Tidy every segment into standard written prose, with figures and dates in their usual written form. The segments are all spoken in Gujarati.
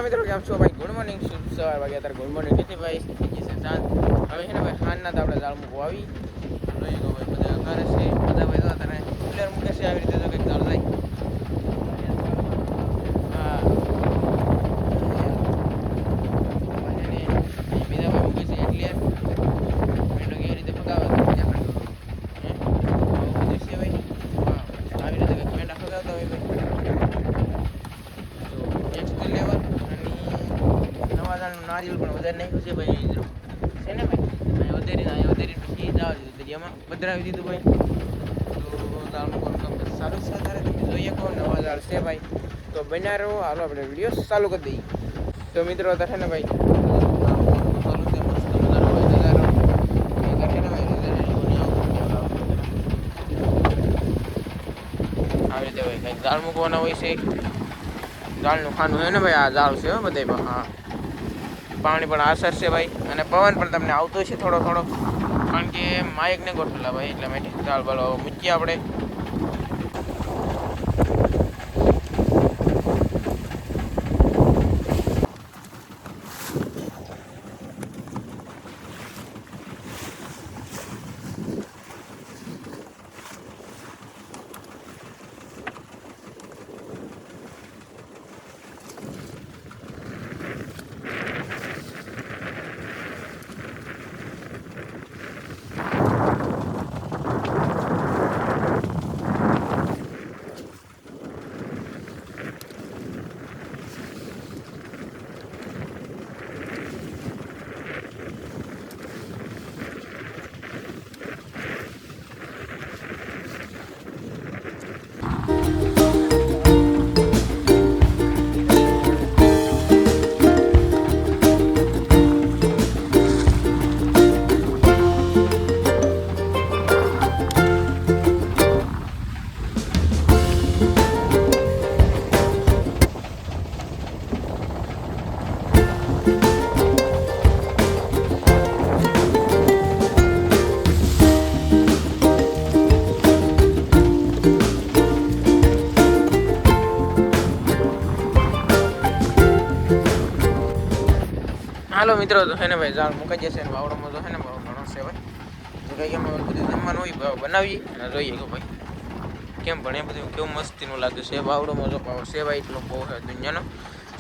મિત્રો કેમ છો ભાઈ? ગુડ મોર્નિંગ, શુભ સવાર વાગે અત્યારે ગુડ મોર્નિંગ નથી ભાઈ, થઈ ગઈ છે સાંજ. હવે છે ને ભાઈ સાંજના તો આપણે જાળ મૂકવા આવી જોઈ ગયો ભાઈ, બધા કરે છે બધા ભાઈ અત્યારે પ્લેયર મૂકે છે આવી રીતે, જો કંઈક જાળ જાય. હા બીજા ભાઈ મૂકે છે એટલે કેવી રીતે ફગાવે છે ભાઈ. આવી રીતે કંઈક મેંડા ફગાવતા હોય ભાઈ. નારિયેલ પણ વધારે નાખ્યું છે ભાઈ છે ને ભાઈ, વધારી પછી જવા દીધું દરિયામાં પધરાવી દીધું ભાઈ. તો દાળ મૂકવાનું કામ સારું છે અત્યારે, તમે જોઈએ કહો નવા દાળ છે ભાઈ. તો બન્યા રહો, હાલો આપણે વિડીયો ચાલુ કરી દઈએ. તો મિત્રો અત્યારે છે ને ભાઈ ચાલુ છે, મસ્ત મજાનો ભાઈ નજારો. આવી રીતે ભાઈ કંઈક દાળ મૂકવાના હોય છે. દાળનું ખાનું છે ને ભાઈ, આ દાળ છે બધા. હા, પાણી પણ આસર છે ભાઈ, અને પવન પણ તમને આવતો છે થોડો થોડો, કારણ કે માઇક ને ગોઠવેલા ભાઈ, એટલા માટે ચાલ બોલો મૂકીએ આપણે. હાલો મિત્રો, તો છે ને ભાઈ જાળ મુકાઈ જશે ને વાવડામાં તો છે ને બહુ ઘણો છે ભાઈ. તો કંઈ એમાં બધું જમવાનું હોય બનાવીએ અને જોઈએ કે ભાઈ કેમ પણ એ બધું કેવું મસ્તીનું લાગે છે. વાવડોમાં જો પાવો છે ભાઈ, એટલો બહુ છે દુનિયાનો.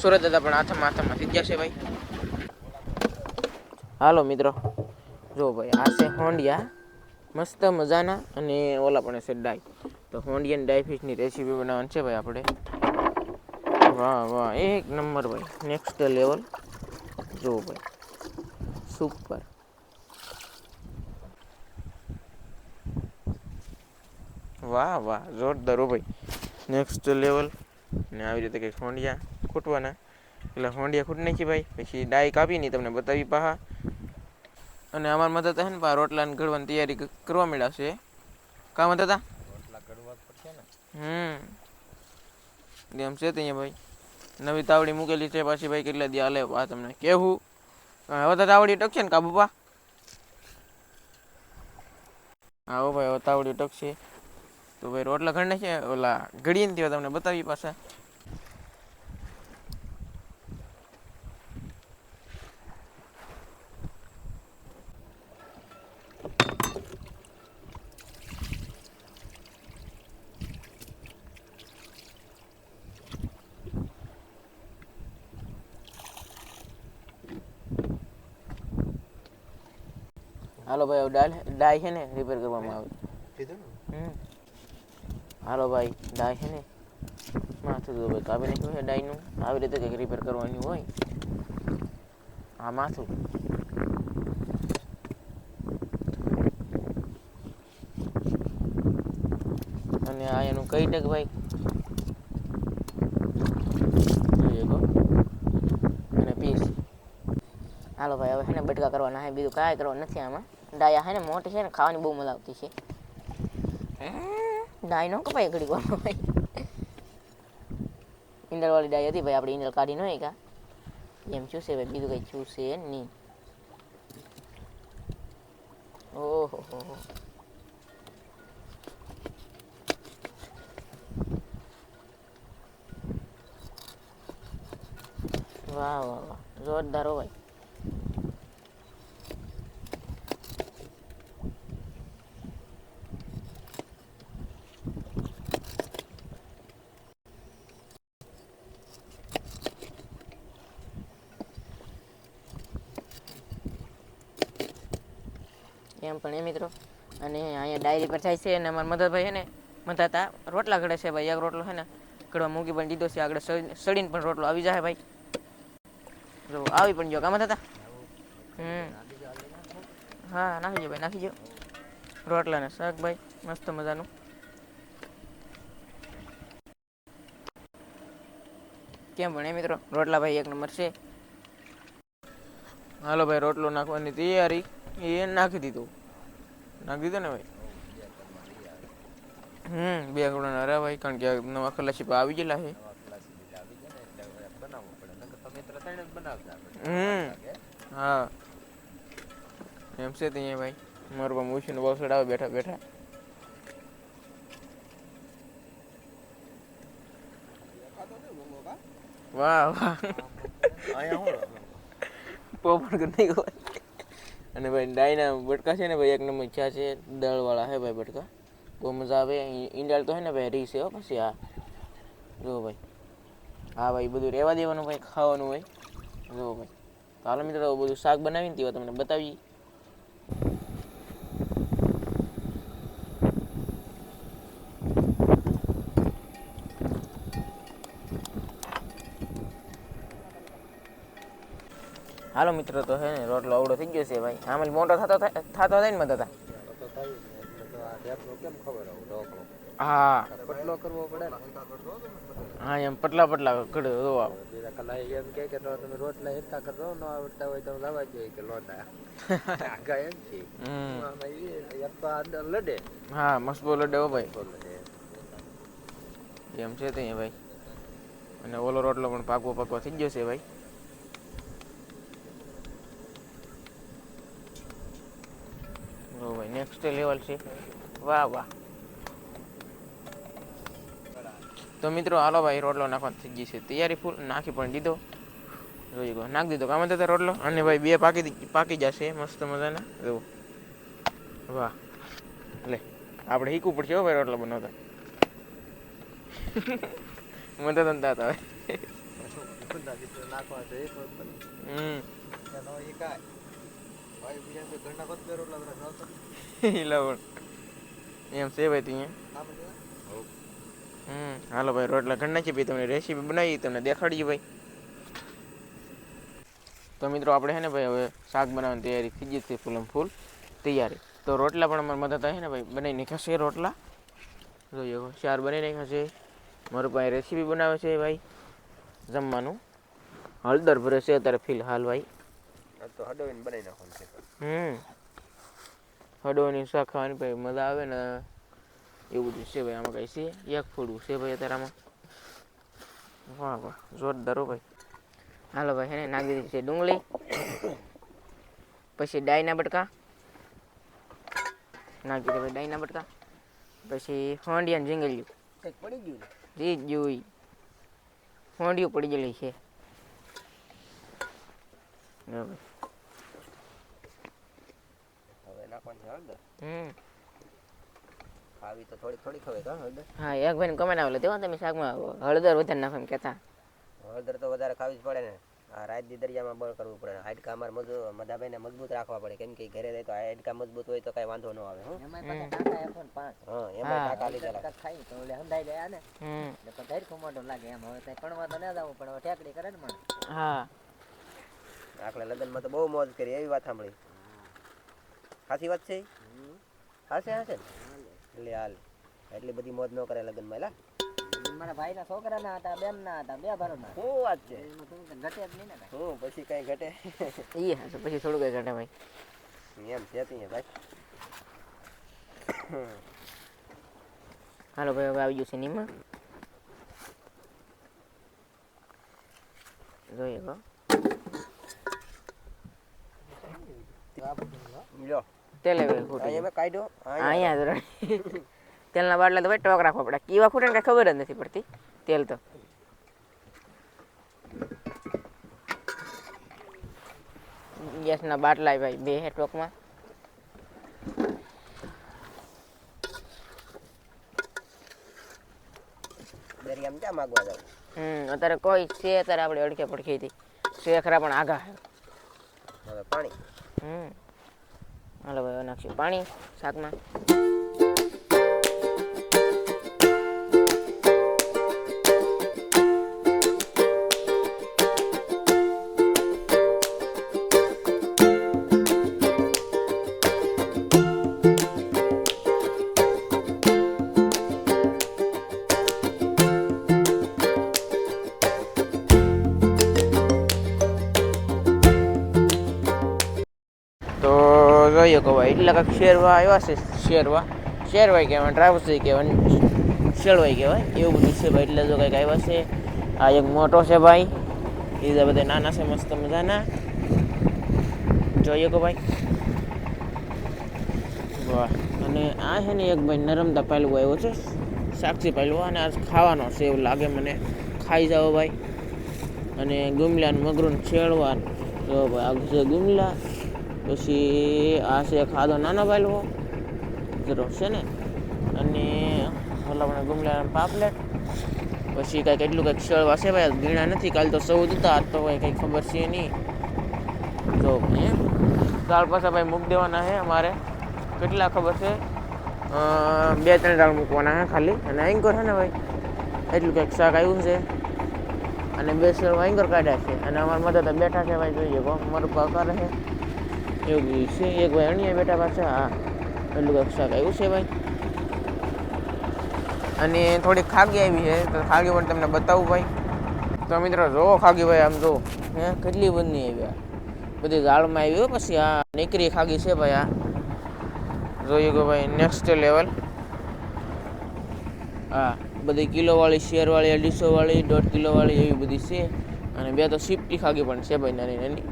સુરત દાદા પણ હાથમાં થઈ ગયા છે ભાઈ. હાલો મિત્રો, જો ભાઈ આ છે હોંડિયા મસ્ત મજાના, અને ઓલા પણ છે ડાય. તો હોંડિયા ડાય ફિશની રેસીપી બનાવવાની છે ભાઈ આપણે. વાહ વાહ, એક નંબર ભાઈ, નેક્સ્ટ લેવલ. જો ભાઈ સુપર. વાહ વાહ, જોરદાર હો ભાઈ, નેક્સ્ટ લેવલ. ને આવી રીતે કંઈક હોંડિયા ખૂટવાના, એટલે હોંડિયા ખૂટ નાખી ભાઈ, પછી ડાય કાપીને તમને બતાવી પાહા. અને અમારા મદદ છે ને રોટલાને ઘડવાની તૈયારી કરવા મળ્યા છે. કામ હતા રોટલા ઘડવા પડશે ને. એમ છે ત્યાં ભાઈ નવી તાવડી મૂકેલી છે પાછી ભાઈ, કેટલા દી હાલે આ તમને કેવું. હવે તો તાવડી ટકશે ને કાબુપા? હા હો ભાઈ, હવે તાવડી ટકશે. તો ભાઈ રોટલા ઘડી નાખીએ, ઓલા ઘડીએ ને ત્યાં તમને બતાવી પાછા. હાલો ભાઈ, ડાય છે ને રિપેર કરવામાં આવે. હાલો ભાઈ, ડાય છે ને માથું તો ભાઈ કાપી નાખ્યું છે ડાયનું. આવી રીતે કંઈક રિપેર કરવાની હોય. હા માથું. અને આ એનું કઈ ટક ભાઈ અને પીસ. હાલો ભાઈ, હવે છે ને બટકા કરવાના છે, બીજું કાંઈ કરવાનું નથી આમાં. ડાયા છે ને મોટી છે ને, ખાવાની બહુ મજા આવતી છે. ડાય નો કપાય ઘડી વાર ભાઈ. ઈંડલવાળી ડાય હતી ભાઈ, આપણે ઈંડલ કાઢી ન હોય કા એમ શું છે ભાઈ, બીજું કંઈ શું છે નહીં. ઓહો હો. વાહ વાહ વાહ, જોરદાર હો ભાઈ. એમ પણ એ મિત્રો અને અહીંયા ડાયરી પર થાય છે અને અમારા મધરભાઈ છે ને મધાતા રોટલા ઘડે છે ભાઈ. એક રોટલો છે ને ઘડવા મૂકી પણ દીધો છે, આગળ સડીને પણ રોટલો આવી જાય ભાઈ. જો આવી પણ જો કામ થતા. હા નાખીજો ભાઈ, નાખીજો રોટલા ને શાક ભાઈ મસ્ત મજાનું. કેમ પણ એ મિત્રો રોટલા ભાઈ એક નંબર છે. હાલો ભાઈ, રોટલો નાખવાની તૈયારી. એ નાખી દીધું, નાખી દીધો ને ભાઈ. બે કરોડ અરે ભાઈ, કારણ કે નવા ખલાસી આવી ગયેલા છે. હા એમ છે ત્યાં ભાઈ, મારું પણ મૂછીને બહુ આવે બેઠા બેઠા. વાહ વાહ, પોપટ નહીં હોય. અને ભાઈ ડાયના બટકા છે ને ભાઈ, એક નંબર ચા છે, દળવાળા હે ભાઈ બટકા. બહુ મજા આવે. ઈંડાલ તો હે ને ભાઈ રીસ હો પછી. આ જો ભાઈ, હા ભાઈ બધું રહેવા દેવાનું ભાઈ, ખાવાનું હોય. જો ભાઈ તો હાલો મિત્રો, બધું શાક બનાવીને તેવા તમને બતાવીએ. હાલો મિત્રો, તો હે ને રોટલો અવડો થઈ ગયો છે ભાઈ. આમાં મોટો થતો થાય ને બધા. હા હા, એમ પટલા પટલા કડો એમ કે તમે રોટલા હેરકા કરો, ન આવડતા હોય તો લાવવા જોઈએ કે લોટા. લડે. હા મસ્ત બહુ લડે હો ભાઈ. એમ છે તો ભાઈ. અને ઓલો રોટલો પણ પાકવો થઈ ગયો છે ભાઈ. ઓ ભાઈ નેક્સ્ટ લેવલ છે. વાહ વાહ. તો મિત્રો હાલો ભાઈ, રોટલો નાખવા થઈ ગઈ છે તૈયારી, ફૂલ નાખી પણ દીધો. જોઈ ગયો નાખી દીધો કામ થતા રોટલો. અને ભાઈ બે પાકી જશે મસ્ત મજાના. જો વાહ, લે આપણે શીખવું પડશે હો ભાઈ રોટલા બનાવતા. મને તો હતા એમ છે ભાઈ તું. હાલો ભાઈ, રોટલા ઘર નાખી ભાઈ, તમને રેસીપી બનાવી તમને દેખાડીએ ભાઈ. તો મિત્રો આપણે છે ને ભાઈ, હવે શાક બનાવવાની તૈયારી થઈ ગઈ છે, ફૂલ ફૂલ તૈયારી. તો રોટલા પણ અમારા મદદ થાય ને ભાઈ, બનાવી નાખ્યા છે રોટલા. જોઈએ શાર બની નાખ્યા છે. મારું ભાઈ રેસીપી બનાવે છે ભાઈ જમવાનું. હળદર ભરે છે અત્યારે ફિલહાલ ભાઈ. તો હડોવીને બનાવી નાખવાનું છે. હળદરની શાક ખાવાની ભાઈ મજા આવે ને એવું બધું છે ભાઈ. આમાં કઈ છે એક ફોડું છે ભાઈ અત્યારે આમાં. વાહ વાહ, જોરદાર હો ભાઈ. હાલો ભાઈ, એને નાખી દીધી છે ડુંગળી, પછી ડાયના બટકા નાખી દીધા ભાઈ. ડાયના બટકા પછી હોંડિયા જીંગલ્યું પડી ગયું. જી જોઈ હોંડિયું પડી ગયેલી છે. હવે નાખવાની હળદર. ખાવી તો થોડી થોડી ખવાય કા હળદર. હા, એક ભાઈને કમેન્ટ આવેલો તેવો તમે શાકમાં હળદર વધારે નાખો એમ કહેતા. હળદર તો વધારે ખાવી જ પડે ને. આ રાજદી દરિયામાં બળ કરવું પડે. હાડકા અમારે મધાભાઈને મજબૂત રાખવા પડે, કેમ કે ઘરે રહે તો હાડકા મજબૂત હોય તો કઈ વાંધો ન આવે. એમાં ટાકા લીધેલા ખાઈ તો ઓલે હંધાઈ ગયા ને એટલે ધરખું મોઢું લાગે એમ. હવે કઈ કણવા તો ન જવું પડે, ઠેકડી કરે ને મને. હા, આખલા લગ્નમાં તો બહુ મોજ કરી એવી વાત સાંભળી. સાચી વાત છે. હાસે હાસે એટલે હાલ એટલી બધી મોજ ન કરે લગ્નમાં. લા મારા ભાઈ ના છોકરા ના હતા, બેન ના હતા, બે ભારો ના. શું વાત છે. ઘટે જ નહીં ને હું પછી કઈ ઘટે. એ હા પછી થોડું કઈ ઘટે ભાઈ. એમ છે ભાઈ. હાલો ભાઈ, હવે આવી ગયું છે નિમક. જોઈએ તેલ અહીંયા તેલના બાટલા તો ભાઈ ટોક રાખવા પડે. કેવા ખૂટે ને કઈ ખબર જ નથી પડતી તેલ તો. ગેસના બાટલા ભાઈ બે હે ટોકમાં. દરિયામાં ક્યાં માગવા જાવ? અત્યારે કોઈ છે અત્યારે આપણે અડકે પડખી હતી શેખરા પણ આગા હે. હવે પાણી. હાલો ભાઈ નાખશું પાણી શાકમાં. જોઈએ કહો ભાઈ એટલે કાંઈક શેરવા આવ્યા છે. શેરવાય કહેવાય, ટ્રાવસી કહેવાય, શેરવાય કહેવાય એવું બધું છે ભાઈ. એટલે જો કંઈક આવ્યા છે. આ એક મોટો છે ભાઈ, બીજા બધા નાના છે મસ્ત મજાના. જોઈએ કહો ભાઈ વાહ. અને આ છે ને એક ભાઈ નરમતા પહેલું આવ્યો છે, સાક્ષી પહેલું, અને આ ખાવાનો છે એવું લાગે મને. ખાઈ જાઓ ભાઈ. અને ગુમલાનું મગરું છેડવાનું જો ભાઈ. આ છે ગુમલા, પછી આ છે ખાધો નાનો ભાઈલો જરો છે ને, અને ઓલા ગુમલા પાપલેટ, પછી કાંઈક એટલું કંઈક શેળવા છે ભાઈ. ગીણા નથી, કાલ તો 14 હતા, આજ તો ભાઈ કંઈ ખબર છે નહીં. જો ભાઈ દાળ પાછા ભાઈ મૂકી દેવાના છે અમારે. કેટલા ખબર છે 2-3 દાળ મૂકવાના છે ખાલી. અને એન્કર છે ને ભાઈ એટલું કંઈક શાક આવ્યું છે. અને 2 શેળવા એન્કર કાઢ્યા છે. અને અમારા મદદ બેઠા છે ભાઈ. જોઈએ કહો મરપા કરે છે એવું બધું છે. એક ભાઈ અણિયા બેઠા પાછા. હા એટલું કંઈક શાક આવ્યું છે ભાઈ. અને થોડીક ખાગી આવી છે તો ખાગી પણ તમને બતાવું ભાઈ. તો મિત્રો જોવો ખાગી ભાઈ, આમ જો હે કેટલી બધી આવી. બધી દાળમાં આવી. પછી આ નીકળી ખાગી છે ભાઈ. આ જોઈએ કે ભાઈ નેક્સ્ટ લેવલ. હા બધી કિલોવાળી, શેરવાળી, 250 વાળી, 1.5 કિલોવાળી એવી બધી છે. અને 2 તો સિફ્ટી ખાગી પણ છે ભાઈ, નાની નાની.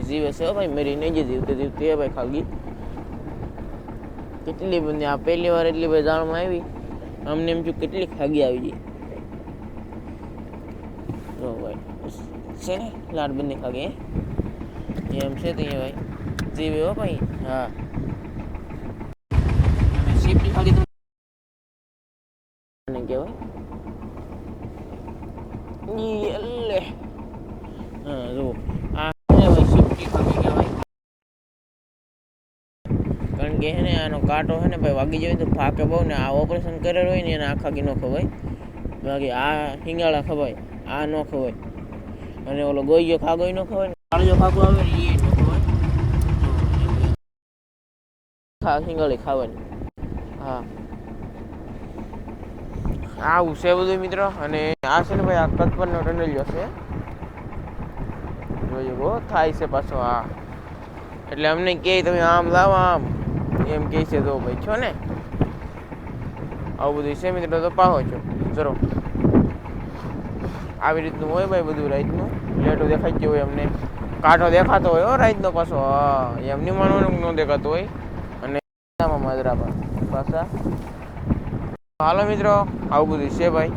જીવે છે ભાઈ, મેરી નહીં જે જીવતી ભાઈ ખાગી. કેટલી બધી આ પહેલી વાર એટલી બધી દાળમાં આવી. અમને એમ થયું કેટલી ખાગી આવી ગઈ. જો ભાઈ છે ને લાડ બંને ખાગી એમ છે તો ભાઈ જીવે હો ભાઈ. હા અને સીપી ખાગી તો કહેવાય. હા જો આ ભાઈ સીપી ખાગી કહેવાય. કારણ કે હે ને આનો કાંટો છે ને ભાઈ વાગી જાય તો ફાકે બહુ ને. આ ઓપરેશન કરેલું હોય ને એને આ ખાગી ન ખવાય. બાકી આ હિંગાળા ખવાય, આ ન ખવાય. અને ઓલો ગોઈયો ખાગો ન ખવાય. કાળજો ખાગો આવે ને એ ન ખવાય. હિંગાળી ખાવાની. હા આવું છે બધું મિત્રો. અને આ છે ને ભાઈ આ કતપરનો ટનલિયો છે. જોઈએ બહુ થાય છે પાછો. હા એટલે અમને કહે તમે આમ લાવો આમ એમ કહે છે. તો ભાઈ છો ને આવું બધું છે મિત્રો. તો પાહો છો ચલો. આવી રીતનું હોય ભાઈ બધું રાઈતનું. લેટો દેખાઈ ગયો હોય અમને, કાંઠો દેખાતો હોય હો રાઈતનો પાછો. હા એમની માનવાનું ન દેખાતો હોય. અને માદરા પાછા. હાલો મિત્રો આવું બધું છે ભાઈ.